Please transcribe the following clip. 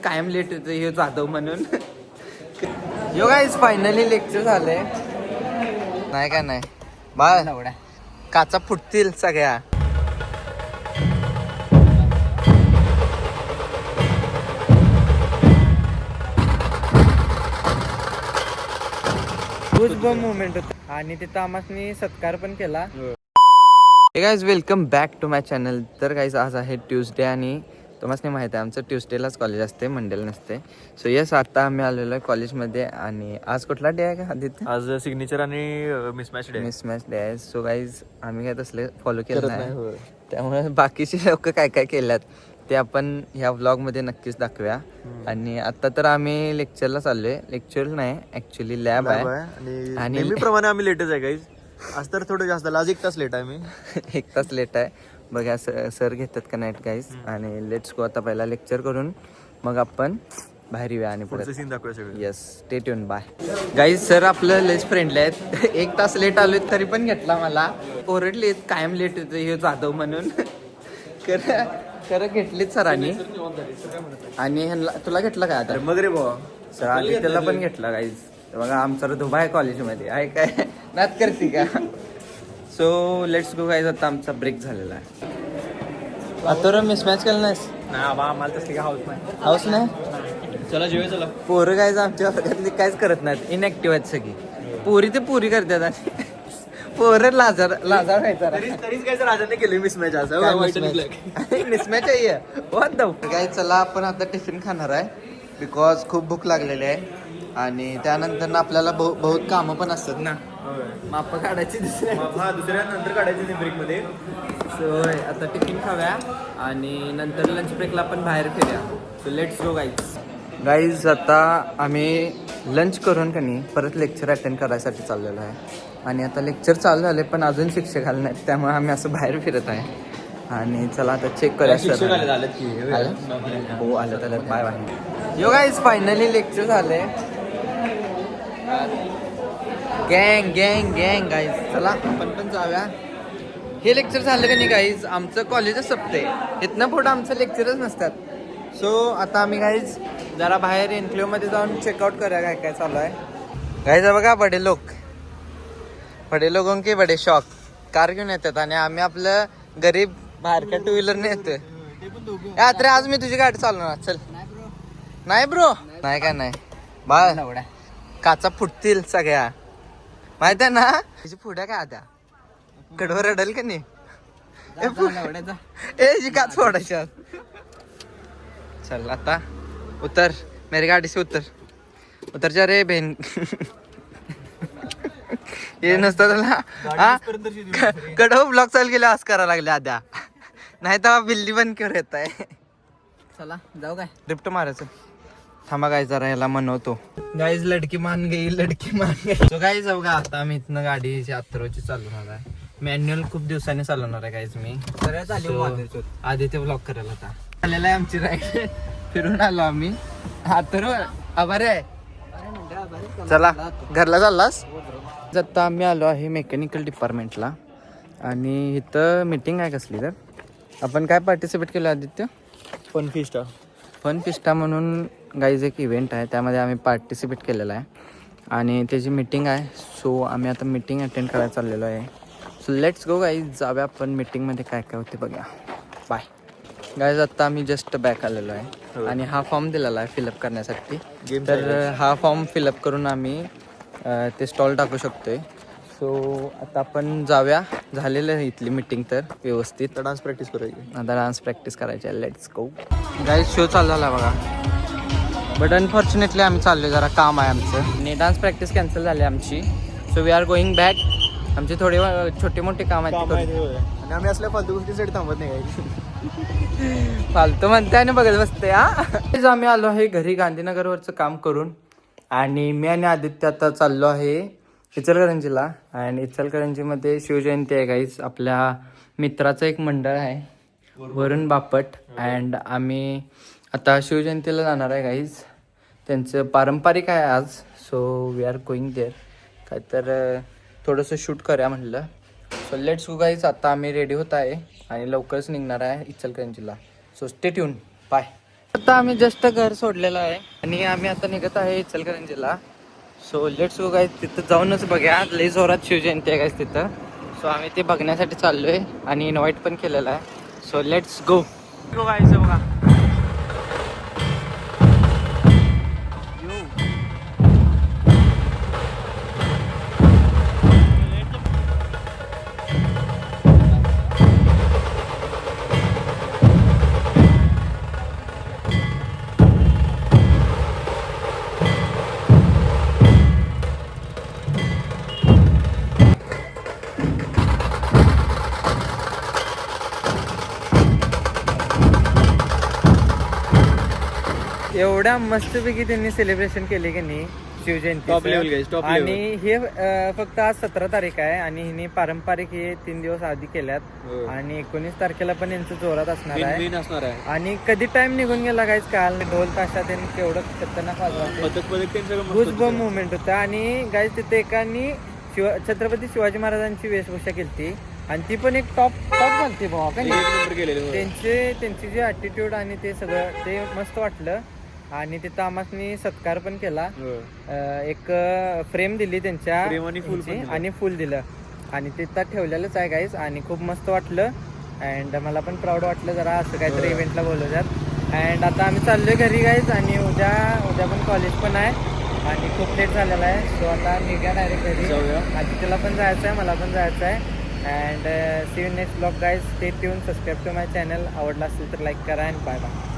कायम लेट होतं हे जाधव म्हणून. यो गाईज फायनली लेक्चर झालंय. नाही का नाही बाळ, काचा फुटतील सगळ्या. मुवमेंट होता आणि तिथं आम्हाला सत्कार पण केला. हे guys welcome back to my channel. तर गाईज आज आहे ट्यूसडे आणि तुम्हाला माहिती आहे आमचं ट्यूसडेलाच कॉलेज असते, मंडेला नसते. सो यस, आता आम्ही आलेलो आहे कॉलेजमध्ये. आणि आज कुठला डे आहे का आदित्य? आज सिग्नेचर आणि मिसमॅच डे आहे. सो गाईज आम्ही काय तसले फॉलो केलं नाही, त्यामुळे बाकीचे लोक काय काय केल्यात ते आपण ह्या व्लॉगमध्ये नक्कीच दाखवूया. आणि आता तर आम्ही लेक्चरला चाललोय. लेक्चर नाही ऍक्च्युली लॅब आहे आणि नेहमीप्रमाणे आम्ही लेटच आहे गाईज. आज तर थोडं जास्त, आज 1 तास लेट आहे मी. 1 तास लेट आहे. बघा सर घेतात का नाईट गाईज. आणि लेट्स गो. आता पहिला लेक्चर करून मग आपण बाहेर येऊया आणि पुढे सीन दाखवूया सगळं. Yes, stay tune. Bye guys. Sir आपलं लेस फ्रेंडली आहेत. 1 तास लेट आलोय तरी पण घेतला मला. ओरडले कायम लेट होतं हे जाधव म्हणून. खरं घेतलीच सरांनी. आणि तुला घेतला काय आता? मग रे भावा, सर आधी त्याला पण घेतला गाईज. बघा आमचा धुबा आहे कॉलेजमध्ये आहे काय नात करते का. So let's go guys. आता आमचा ब्रेक झालेला आहे. आता मिसमॅच केलं नाहीस? आम्हाला तसली काय हाऊस नाही. चला जेवे चला. पोरं गाईज आमच्या वर्गातली काहीच करत नाहीत, इनॅक्टिव्ह आहेत सगळी. पोरी ते पुरी करतात आणि पोरं लाजार खायचा. तरीच काय राजाने केली मिसमॅच आज. मिसमॅच आहे व्हॉट द. गाईज चला आपण आता टिफिन खाणार आहे बिकॉज खूप भूक लागलेली आहे. आणि त्यानंतर आपल्याला बहुत कामं पण असतात ना, माप काढायची दुसऱ्या नंतर काढायची ब्रेक मध्ये. सो आता टिफिन खाव्या आणि नंतर लंच ब्रेकला आपण बाहेर फिरूया. So let's go guys. आता आम्ही लंच करून का नाही परत लेक्चर अटेंड करायसाठी चाललेलो आहे. आणि आता लेक्चर चालू झाले पण अजून शिक्षक आले नाहीत, त्यामुळे आम्ही असं बाहेर फिरत आहे. आणि चला आता चेक करूया. सर हो आलं बाय बाय. यो गाईज फायनली लेक्चर झाले. गँग गँग गँग गाईज. चला आपण पण जाऊया. हे लेक्चर झालं का नाही गाईज आमचं कॉलेजच संपते. इथनं पुढं आमचं लेक्चरच नसतात. सो आता आम्ही गाईज जरा बाहेर एन्क्लेव्ह मध्ये जाऊन चेकआउट करूया काय काय चालू आहे. गाईज बघा बडे लोक की बडे शॉक कार घेऊन येतात आणि आम्ही आपलं गरीब बाहेरच्या 2 व्हीलरने येतोय. रात्री आज मी तुझी गाडी चालवणार. चल. नाही ब्रो, नाही का नाही बाळ, काचा फुटतील सगळ्या माहित आहे ना. तुझी पुढ्या काय आता कडवर रडल का नाही. जी काच फोडायची. चल आता उतर मेरी गाडी से उतर जा रे बहन. हे नसतं त्याला कडव ब्लॉक चालू केला आज करायला लागले आद्या. नाही तर बिल्ली पण केवर येत आहे. चला जाऊ काय लिफ्ट मारायचं. थांबा गाईज जरा याला म्हणवतो. गाईज लडकी मान गई. तो गाईज जाऊ का आता आम्ही इथनं गाडी अथर्वची चालवणार आहे. मॅन्युअल खूप दिवसांनी चालवणार आहे गाईज मी. आधी ते ब्लॉक करायला आता आलेला आहे आमची राईड. फिरून आलो आम्ही. अथर्व आभार आहे. चला घरला चाललास. आता आम्ही आलो आहे मेकॅनिकल डिपार्टमेंटला आणि इथं मीटिंग आहे कसली. तर आपण काय पार्टिसिपेट केलं आदित्य? फन फिस्टा म्हणून गाईज एक इव्हेंट आहे, त्यामध्ये आम्ही पार्टिसिपेट केलेला आहे आणि त्याची मीटिंग आहे. सो आम्ही आता मीटिंग अटेंड करायला चाललेलो आहे. So let's go guys. जाऊया आपण मीटिंगमध्ये काय काय होते बघा. Bye guys. आता आम्ही जस्ट बॅक आलेलो आहे आणि हा फॉर्म दिलेला आहे फिलअप करण्यासाठी. तर हा फॉर्म फिलअप करून आम्ही ते स्टॉल टाकू शकतोय. सो आता आपण जाऊया. झालेलं आहे इथली मीटिंग तर व्यवस्थित. डान्स प्रॅक्टिस करायची. आता डान्स प्रॅक्टिस करायची आहे. Let's go guys. शो चालू झाला बघा. बट अनफॉर्च्युनेटली आम्ही चाललो, जरा काम आहे आमचं आणि डान्स प्रॅक्टिस कॅन्सल झाली आमची. So we are going back. आमचे थोडे छोटे मोठे काम आहेत आणि आम्ही असल्या फालतू गोष्टीसाठी थांबत नाही काही. फालतू म्हणते आणि बघत बसते. आम्ही आलो आहे घरी गांधीनगरवरचं काम करून आणि मी आणि आदित्य आता चाललो आहे इचलकरंजीला. आणि इचलकरंजीमध्ये शिवजयंती आहे गाईज. आपल्या मित्राचं एक मंडळ आहे वरुण बापट. अँड आम्ही आता शिवजयंतीला जाणार आहे गाईज. त्यांचं पारंपरिक आहे आज. So we are going there. काय तर थोडंसं शूट करूया म्हटलं. So let's go guys. आता आम्ही रेडी होत आहे आणि लवकरच निघणार आहे इचलकरंजीला. So stay tune. बाय. आता आम्ही जस्ट घर सोडलेलं आहे आणि आम्ही आता निघत आहे इचलकरंजीला. सो लेट्स गो गाईज, तिथं जाऊनच बघा. लई जोरात शिवजयंती आहे गाईज तिथं. सो आम्ही ते बघण्यासाठी चाललोय आणि इन्व्हाइट पण केलेलं आहे. So let's go guys. बघा एवढ्या मस्तपैकी त्यांनी सेलिब्रेशन केले की नाही Top level guys, Shivjayanti. top आणि हे फक्त आज 17 तारीख आहे आणि हिने पारंपरिक हे 3 दिवस आधी केल्यात. हो. आणि 19 तारखेला पण यांचं जोरात असणार आहे. मेन असणार आहे. आणि कधी टाइम निघून गेला काहीच काल ढोल ताशात त्यांनी केवढं खतरनाक वाजवते. पदक ते सगळं मस्त गुजबम होतं. मुवमेंट होता. आणि गाईज तिथे एकानी छत्रपती शिवाजी महाराजांची वेशभूषा केली आणि ती पण एक टॉप झालती भावा का एक नाही. नंबर केलेलं, हो. त्यांची जे ॲटिट्यूड आणि ते सगळं ते मस्त वाटलं. आणि तिथं आम्हाला सत्कार पण केला. हो. एक फ्रेम दिली त्यांच्या Frame आणि फूल पण ह्याची दिलं. आणि फूल दिलं आणि तिथं ठेवलेलंच आहे गाईज. आणि खूप मस्त वाटलं अँड मला पण प्राऊड वाटलं जरा असं काहीतरी हो. इव्हेंटला बोलवतात. अँड आता आम्ही चाललोय घरी गाईज आणि उद्या पण कॉलेज पण आहे आणि खूप लेट झालेला आहे. सो आता निघा डायरेक्ट घरी. जाऊया. आधी तिला पण जायचं आहे, मला पण जायचं आहे. And see you next blog guys. Stay tune, subscribe to my channel. आवडला असेल तर लाईक करा अँड बाय बाय.